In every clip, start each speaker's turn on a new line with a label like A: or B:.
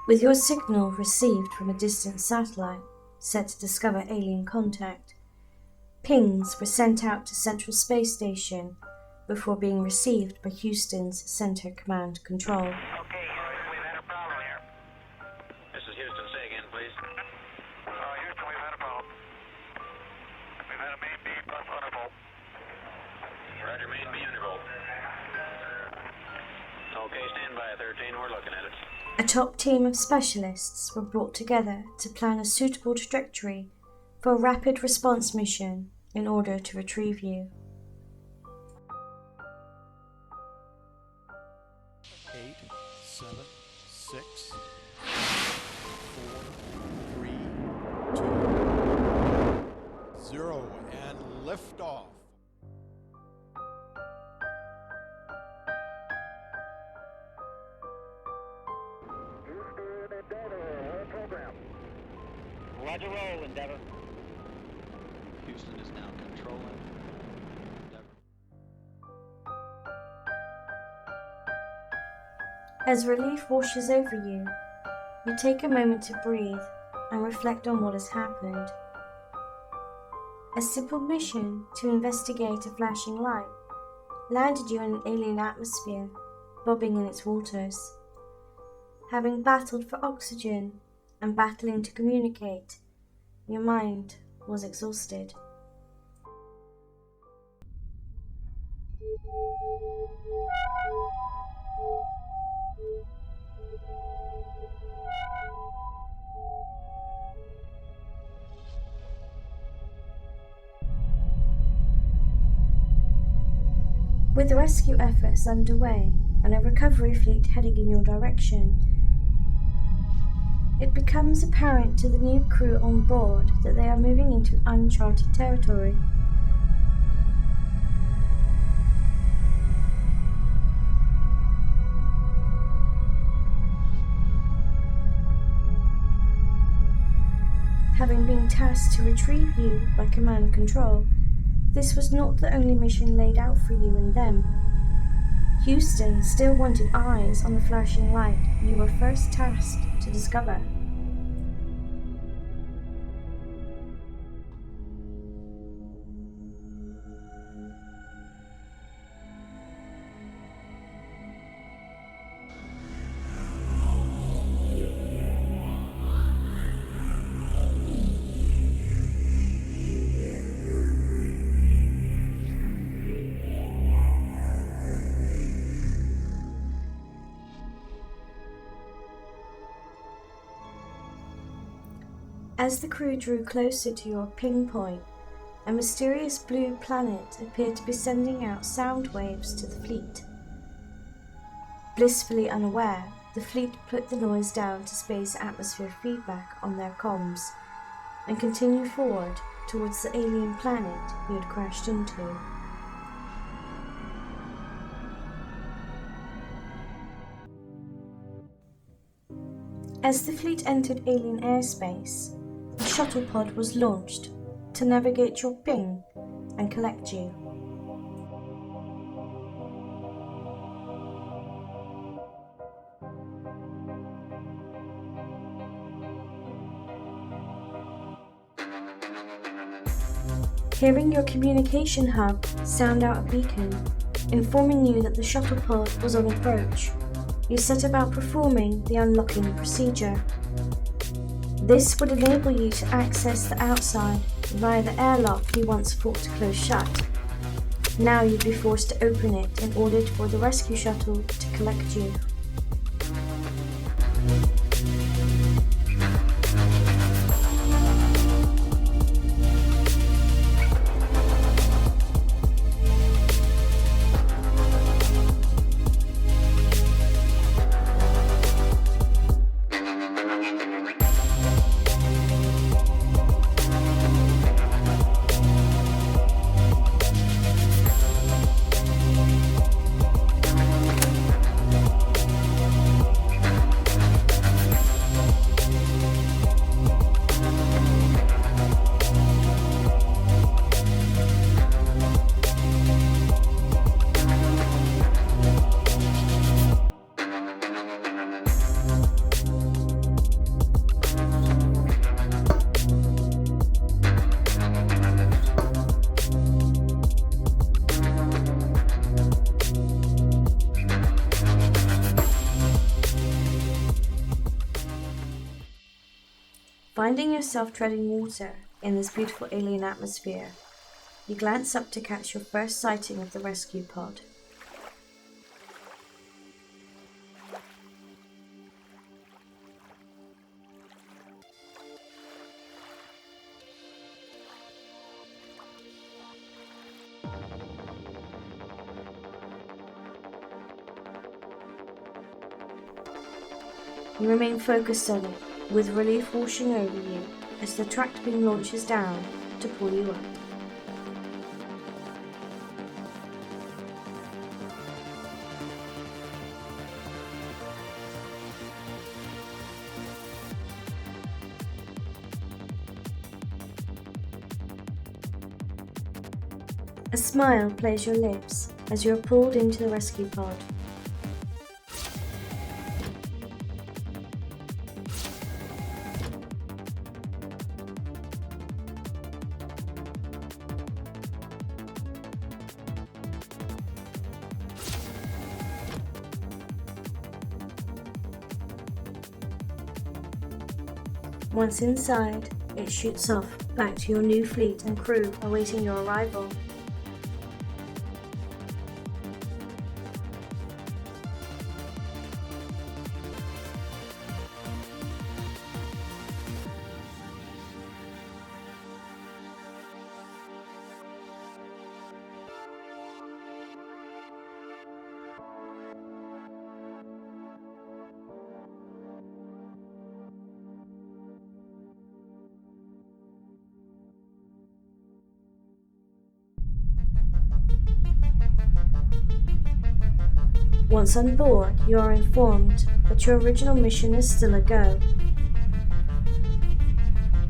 A: With your signal received from a distant satellite set to discover alien contact, pings were sent out to Central Space Station before being received by Houston's Center Command Control.
B: Okay, Houston, we've had a problem here. This is Houston. Say again, please. Houston, we've had a problem. We've had a main B plus undervolt. Roger, main B undervolt. Okay, stand by, 13. We're looking at it.
A: A top team of specialists were brought together to plan a suitable trajectory for a rapid response mission in order to retrieve you.
C: 8, 7, 6, 4, 3, 2, 0, and liftoff.
B: Roger, roll, Endeavor.
D: Houston is now controlling Endeavor.
A: As relief washes over you, you take a moment to breathe and reflect on what has happened. A simple mission to investigate a flashing light landed you in an alien atmosphere, bobbing in its waters. Having battled for oxygen and battling to communicate, your mind was exhausted. With rescue efforts underway and a recovery fleet heading in your direction, it becomes apparent to the new crew on board that they are moving into uncharted territory. Having been tasked to retrieve you by command control, this was not the only mission laid out for you and them. Houston still wanted eyes on the flashing light you were first tasked to discover. As the crew drew closer to your ping point, a mysterious blue planet appeared to be sending out sound waves to the fleet. Blissfully unaware, the fleet put the noise down to space atmosphere feedback on their comms and continued forward towards the alien planet you had crashed into. As the fleet entered alien airspace, a shuttle pod was launched to navigate your ping and collect you. Hearing your communication hub sound out a beacon, informing you that the shuttle pod was on approach, you set about performing the unlocking procedure. This would enable you to access the outside via the airlock you once fought to close shut. Now you'd be forced to open it in order for the rescue shuttle to collect you. Finding yourself treading water in this beautiful alien atmosphere, you glance up to catch your first sighting of the rescue pod. You remain focused on it, with relief washing over you as the tracked beam launches down to pull you up. A smile plays your lips as you are pulled into the rescue pod. Once inside, it shoots off back to your new fleet and crew awaiting your arrival. Once on board, you are informed that your original mission is still a go.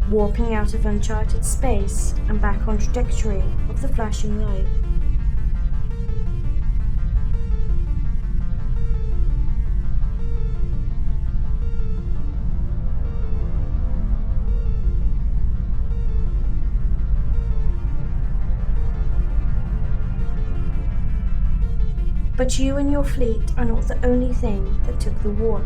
A: Warping out of uncharted space and back on trajectory of the flashing light. But you and your fleet are not the only thing that took the warp.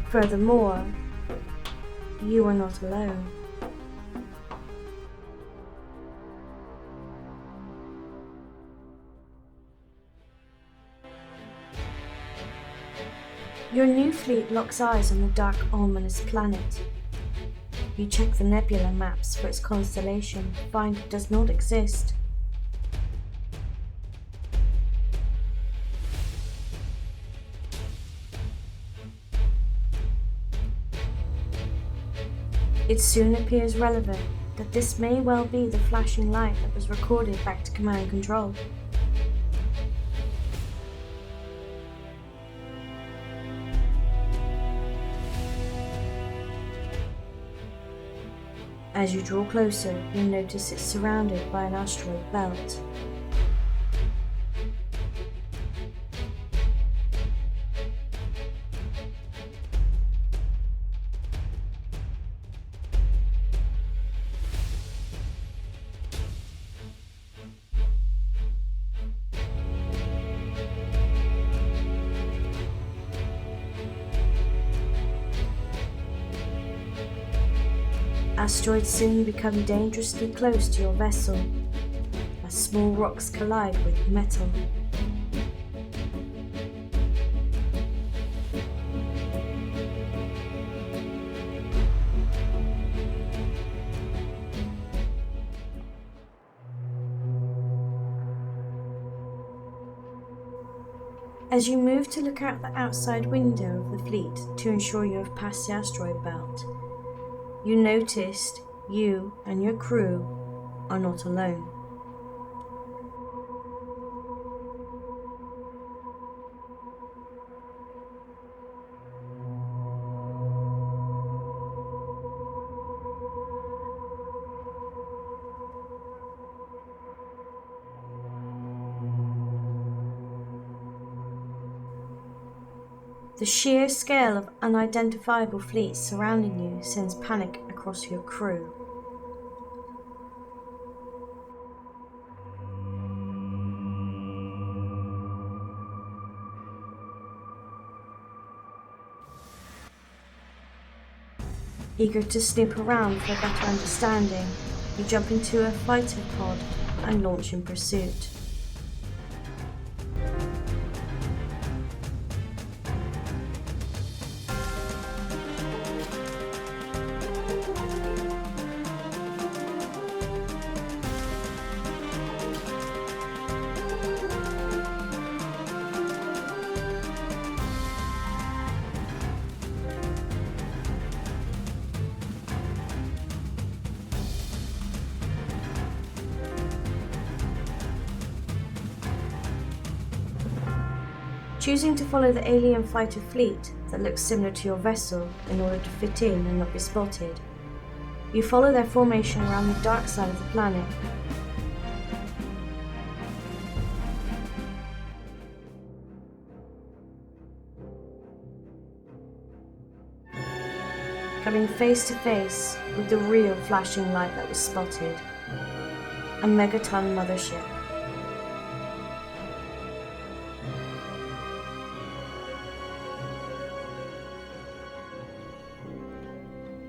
A: Furthermore, you are not alone. Your new fleet locks eyes on the dark, ominous planet. You check the Nebula maps for its constellation, find it does not exist. It soon appears relevant that this may well be the flashing light that was recorded back to command control. As you draw closer, you notice it's surrounded by an asteroid belt. asteroids soon become dangerously close to your vessel as small rocks collide with metal. As you move to look out the outside window of the fleet to ensure you have passed the asteroid belt, you noticed you and your crew are not alone. The sheer scale of unidentifiable fleets surrounding you sends panic across your crew. Eager to snoop around for a better understanding, you jump into a fighter pod and launch in pursuit. Choosing to follow the alien fighter fleet that looks similar to your vessel in order to fit in and not be spotted, you follow their formation around the dark side of the planet. Coming face to face with the real flashing light that was spotted, a megaton mothership.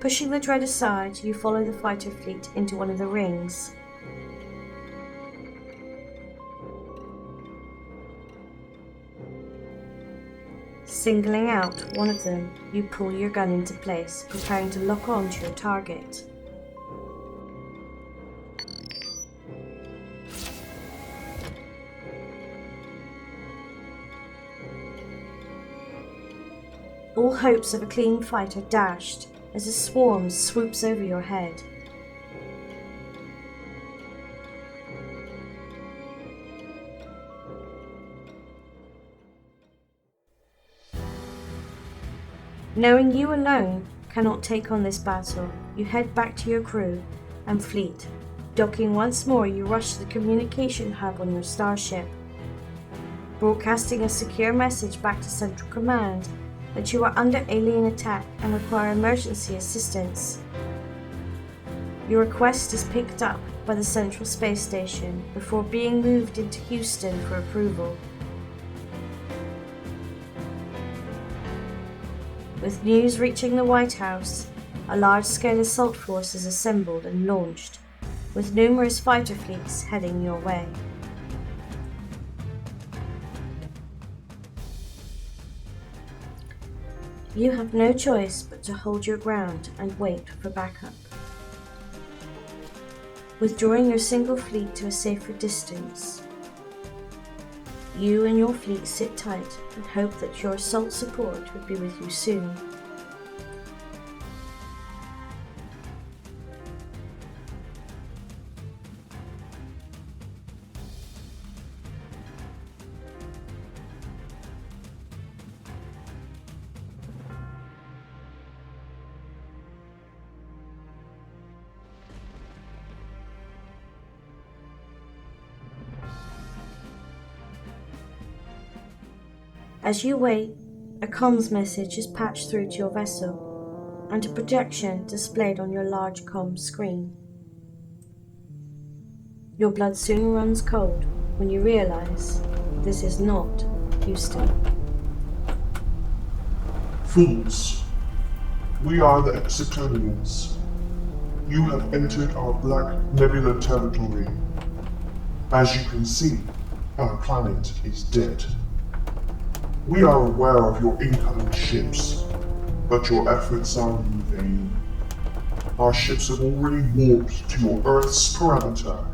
A: Pushing the dread aside, you follow the fighter fleet into one of the rings. Singling out one of them, you pull your gun into place, preparing to lock on to your target. All hopes of a clean fight are dashed as a swarm swoops over your head. Knowing you alone cannot take on this battle, you head back to your crew and fleet. Docking once more, you rush to the communication hub on your starship, broadcasting a secure message back to Central Command that you are under alien attack and require emergency assistance. Your request is picked up by the Central Space Station before being moved into Houston for approval. With news reaching the White House, a large-scale assault force is assembled and launched, with numerous fighter fleets heading your way. You have no choice but to hold your ground and wait for backup. Withdrawing your single fleet to a safer distance, you and your fleet sit tight and hope that your assault support will be with you soon. As you wait, a comms message is patched through to your vessel, and a projection displayed on your large comms screen. Your blood soon runs cold when you realize this is not Houston.
E: Fools, we are the Exitonians. You have entered our Black Nebula territory. As you can see, our planet is dead. We are aware of your incoming ships, but your efforts are in vain. Our ships have already warped to your Earth's parameter.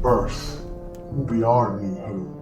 E: Earth will be our new home.